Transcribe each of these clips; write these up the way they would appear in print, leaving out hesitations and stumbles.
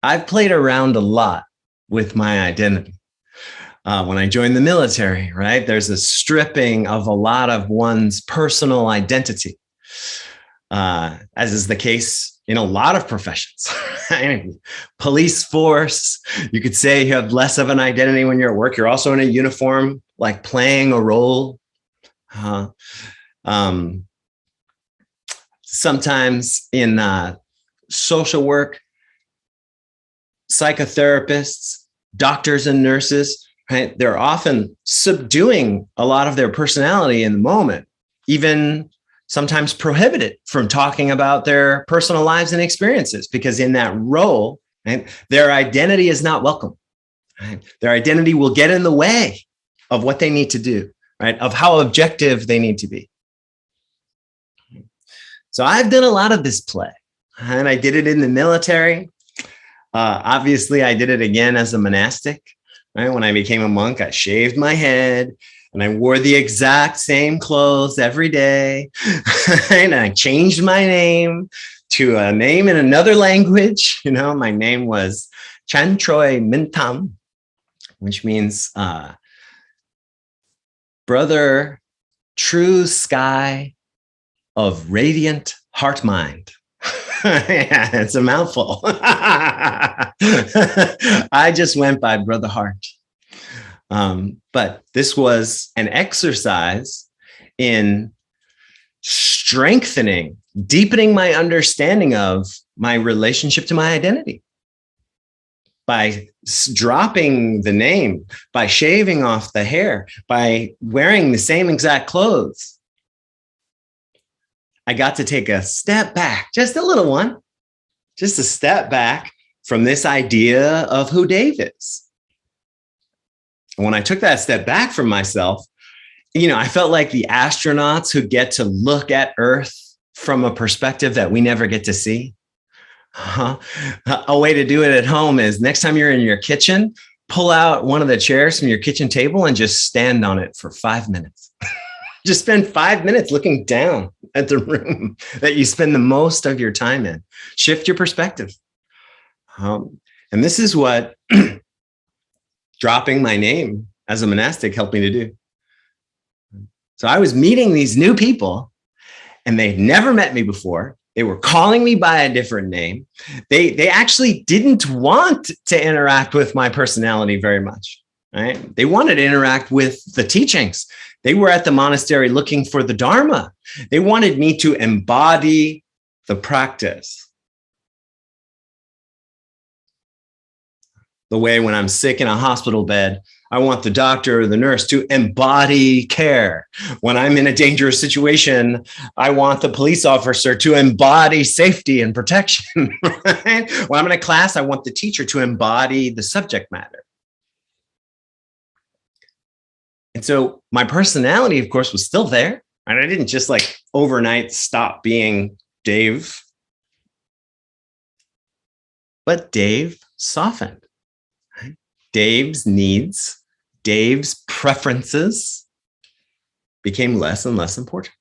I've played around a lot with my identity. When I joined the military, right, there's a stripping of a lot of one's personal identity, as is the case in a lot of professions. Police force, you could say you have less of an identity when you're at work. You're also in a uniform, like playing a role. Sometimes in social work, psychotherapists, doctors and nurses, right? They're often subduing a lot of their personality in the moment, even sometimes prohibited from talking about their personal lives and experiences, because in that role, right, their identity is not welcome. Right? Their identity will get in the way of what they need to do, right? Of how objective they need to be. So I've done a lot of this play, and I did it in the military. Obviously, I did it again as a monastic. Right? When I became a monk, I shaved my head and I wore the exact same clothes every day. And I changed my name to a name in another language. You know, my name was Chan Troy Mintam, which means brother, true sky of radiant heart mind. Yeah, it's a mouthful. I just went by Brother Heart. But this was an exercise in strengthening, deepening my understanding of my relationship to my identity. By dropping the name, by shaving off the hair, by wearing the same exact clothes, I got to take a step back, just a little one, just a step back from this idea of who Dave is. And when I took that step back from myself, you know, I felt like the astronauts who get to look at Earth from a perspective that we never get to see. A way to do it at home is next time you're in your kitchen, pull out one of the chairs from your kitchen table and just stand on it for 5 minutes. Just spend 5 minutes looking down at the room that you spend the most of your time in. Shift your perspective. And this is what dropping my name as a monastic helped me to do. So I was meeting these new people and they'd never met me before. They were calling me by a different name. They actually didn't want to interact with my personality very much, right? They wanted to interact with the teachings. They were at the monastery looking for the Dharma. They wanted me to embody the practice. The way when I'm sick in a hospital bed, I want the doctor or the nurse to embody care. When I'm in a dangerous situation, I want the police officer to embody safety and protection. Right? When I'm in a class, I want the teacher to embody the subject matter. And so my personality, of course, was still there. And I didn't just like overnight stop being Dave. But Dave softened. Right? Dave's needs, Dave's preferences became less and less important.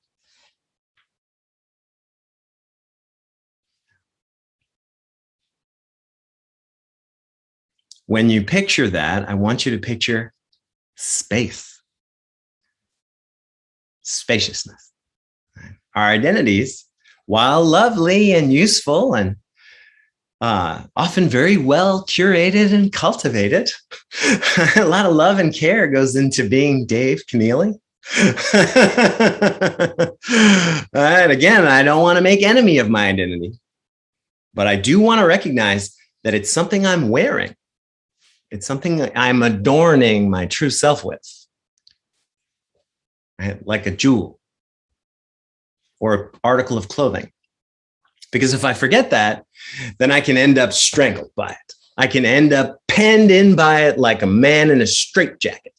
When you picture that, I want you to picture space. Spaciousness. Our identities, while lovely and useful and often very well curated and cultivated, a lot of love and care goes into being Dave Kenneally. And again, I don't want to make enemy of my identity, but I do want to recognize that it's something I'm wearing. It's something that I'm adorning my true self with. Like a jewel or an article of clothing. Because if I forget that, then I can end up strangled by it. I can end up penned in by it like a man in a straitjacket.